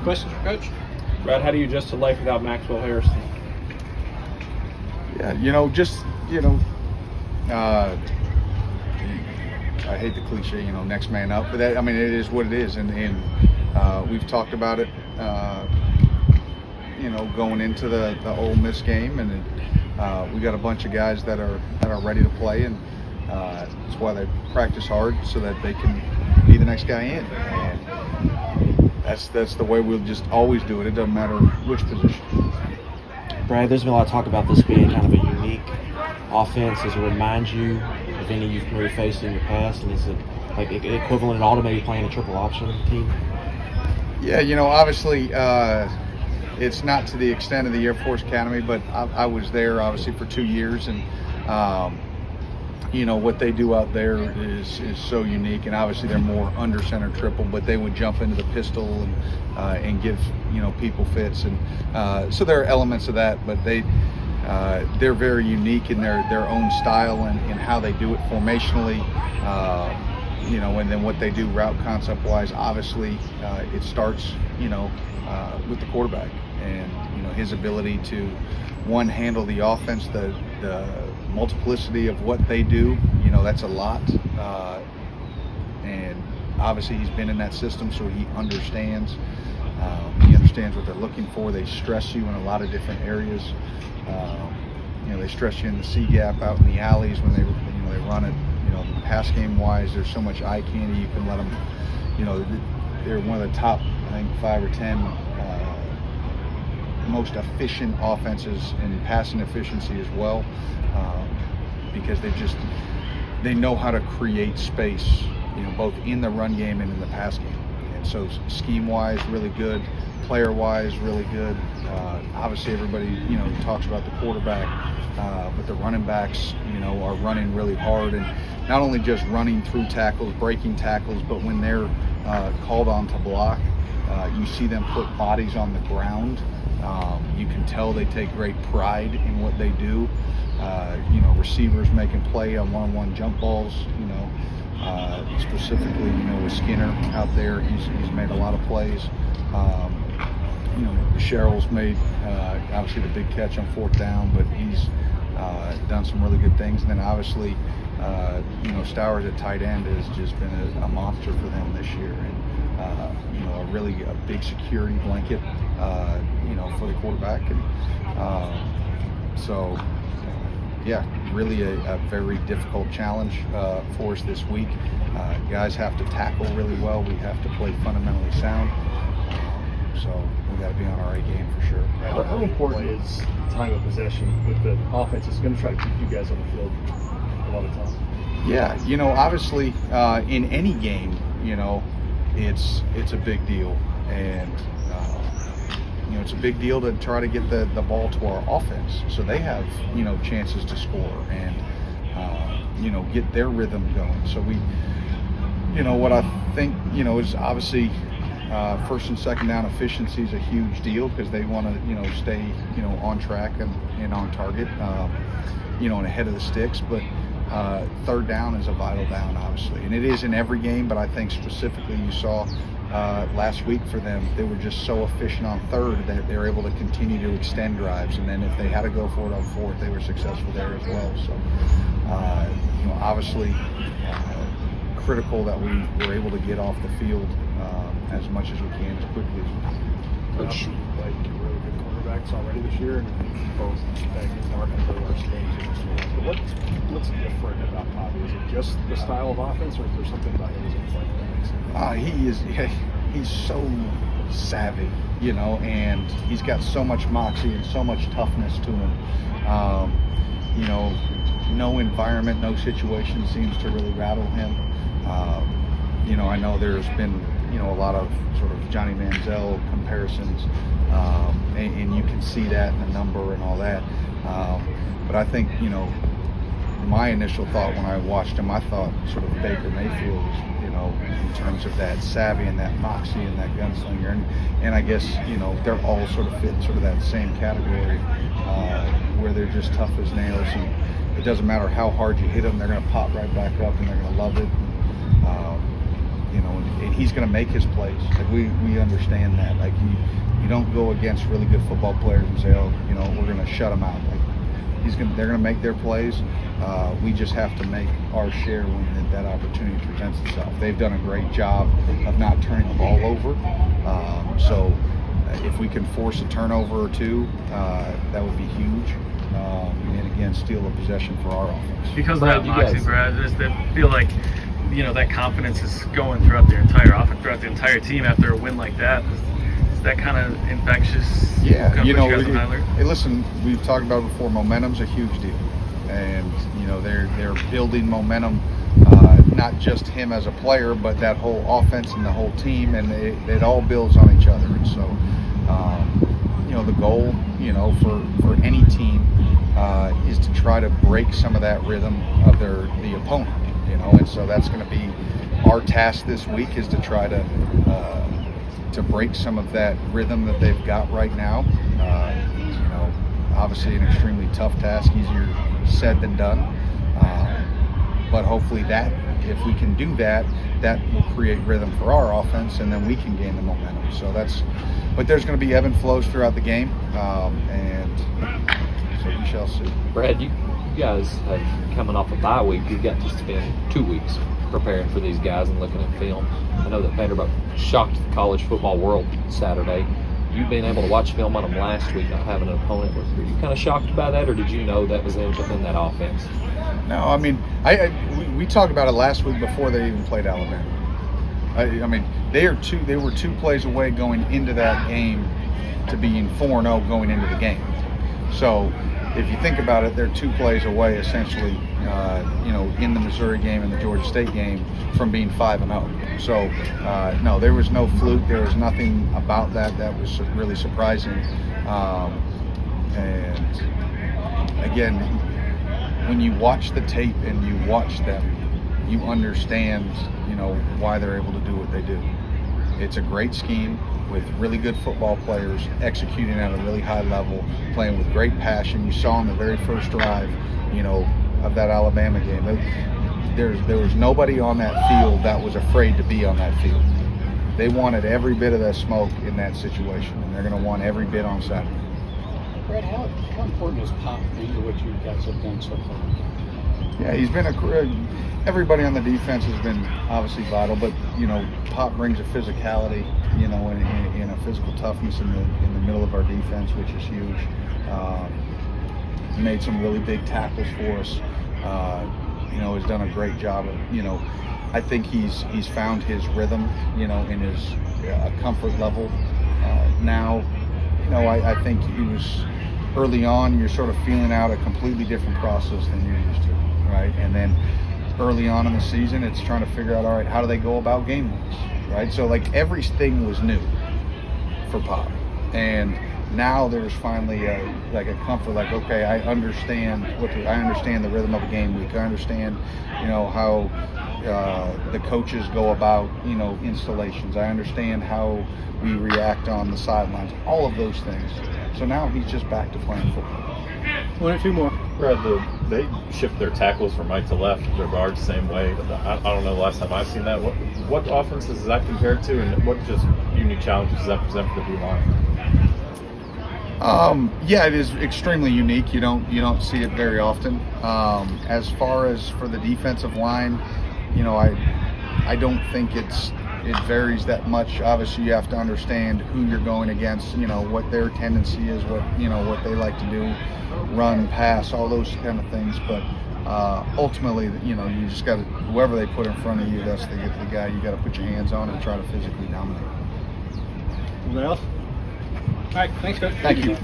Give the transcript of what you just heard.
Questions for Coach? Brad, how do you adjust to life without Maxwell Harrison? Yeah, I hate the cliche, next man up, but that, it is what it is, and we've talked about it, going into the Ole Miss game, and we got a bunch of guys that are ready to play, and that's why they practice hard so that they can be the next guy in, and that's the way we'll just always do it. It doesn't matter which position. Brad, there's been a lot of talk about this being kind of a unique offense. Does it remind you of any you've maybe faced in your past, and is it like equivalent at all to maybe playing a triple option team? Yeah, obviously it's not to the extent of the Air Force Academy, but I was there obviously for 2 years, and what they do out there is so unique, and obviously they're more under center triple, but they would jump into the pistol and give people fits, and so there are elements of that, but they're very unique in their own style and how they do it formationally, and then what they do route concept wise. Obviously it starts with the quarterback and his ability to handle the offense, the multiplicity of what they do, that's a lot, and obviously he's been in that system, so he understands what they're looking for. They stress you in a lot of different areas. They stress you in the C gap, out in the alleys when they run it. Pass game wise, there's so much eye candy you can let them. They're one of the top, I think, 5 or 10 most efficient offenses in passing efficiency as well, because they know how to create space, both in the run game and in the pass game. And so scheme wise, really good. Player wise, really good. Obviously everybody talks about the quarterback, but the running backs are running really hard, and not only just running through tackles, breaking tackles, but when they're called on to block, you see them put bodies on the ground. You can tell they take great pride in what they do. Receivers making play on one-on-one jump balls, specifically with Skinner out there, he's made a lot of plays. Sherrill's made obviously the big catch on 4th down, but he's done some really good things. And then obviously, Stowers at tight end has just been a monster for them this year, and a big security blanket, for the quarterback. And so, really a very difficult challenge for us this week. Guys have to tackle really well. We have to play fundamentally sound. So we got to be on our A game for sure. How important is time of possession with the offense? It's going to try to keep you guys on the field a lot of times. Yeah, obviously in any game, it's a big deal, and it's a big deal to try to get the ball to our offense so they have chances to score and get their rhythm going. So we, what I think is obviously. First and second down efficiency is a huge deal because they want to, stay, on track and on target, and ahead of the sticks. But 3rd down is a vital down, obviously, and it is in every game. But I think specifically you saw last week for them, they were just so efficient on 3rd that they were able to continue to extend drives. And then if they had to go for it on 4th, they were successful there as well. So, obviously critical that we were able to get off the field as much as we can, as quickly as we can. Coach, like really good quarterbacks already this year, and both Mark and Bill are staying. But what's different about Bobby? Is it just the style of offense, or is there something about him that makes sense? He's so savvy, and he's got so much moxie and so much toughness to him. No environment, no situation seems to really rattle him. I know there's been a lot of sort of Johnny Manziel comparisons, and you can see that in the number and all that. But I think my initial thought when I watched him, I thought sort of Baker Mayfield, in terms of that savvy and that moxie and that gunslinger, and I guess they're all sort of fit sort of that same category, where they're just tough as nails, and it doesn't matter how hard you hit them, they're going to pop right back up and they're going to love it. And and he's going to make his plays. Like we understand that. Like you don't go against really good football players and say, oh, you know, we're going to shut them out. Like they're going to make their plays. We just have to make our share when that opportunity presents itself. They've done a great job of not turning the ball over. So if we can force a turnover or two, that would be huge. And again, steal a possession for our offense. Because of that moxie, Brad, I feel like, you know, that confidence is going throughout their entire offense, throughout the entire team after a win like that. Is that kind of infectious? Yeah, you know, hey, listen, we've talked about it before. Momentum's a huge deal, and you know they're building momentum. Not just him as a player, but that whole offense and the whole team, and it all builds on each other. And so, you know, the goal, you know, for any team is to try to break some of that rhythm of the opponent. You know, and so that's going to be our task this week, is to try to break some of that rhythm that they've got right now. You know, obviously an extremely tough task, easier said than done. But hopefully if we can do that, that will create rhythm for our offense, and then we can gain the momentum. So but there's going to be ebb and flows throughout the game, and so we shall see. Brad, you guys have, coming off a bye week, you got to spend 2 weeks preparing for these guys and looking at film. I know that Vanderbilt shocked the college football world Saturday. You being able to watch film on them last week, not having an opponent, were you kind of shocked by that, or did you know that was within that offense? No, I mean, we talked about it last week before they even played Alabama. I mean, they were 2 plays away going into that game to being 4-0 going into the game. So if you think about it, they're 2 plays away essentially, you know, in the Missouri game and the Georgia State game from being 5-0. So no, there was no fluke. There was nothing about that was really surprising. And again, when you watch the tape and you watch them, you understand, you know, why they're able to do what they do. It's a great scheme with really good football players executing at a really high level, playing with great passion. You saw on the very first drive, you know, of that Alabama game, there was nobody on that field that was afraid to be on that field. They wanted every bit of that smoke in that situation, and they're going to want every bit on Saturday. Brad, how important is Pop into what you guys have done so far? Yeah, he's been everybody on the defense has been obviously vital, but you know, Pop brings a physicality, you know, and a physical toughness in the middle of our defense, which is huge. He made some really big tackles for us. You know, has done a great job of, you know, I think he's found his rhythm, you know, in his comfort level now. You know, I think he was early on, you're sort of feeling out a completely different process than you're used to, right? And then early on in the season, it's trying to figure out, all right, how do they go about game weeks, right? So like everything was new for Pop, and now there's finally a comfort, like, okay, I understand the rhythm of a game week. I understand, you know, how the coaches go about, you know, installations. I understand how we react on the sidelines, all of those things. So now he's just back to playing football. 1 or 2 more. Brad, they shift their tackles from right to left, their guards the same way. I don't know the last time I've seen that. What offenses is that compared to, and what just unique challenges does that present for the D-line? Yeah, it is extremely unique. You don't see it very often. As far as for the defensive line, you know, I don't think it varies that much. Obviously, you have to understand who you're going against, you know, what their tendency is, what they like to do, run, pass, all those kind of things. But ultimately, you know, you just got to, whoever they put in front of you, that's the guy you got to put your hands on and try to physically dominate. Anyone else? All right, thanks, Coach. Thank you.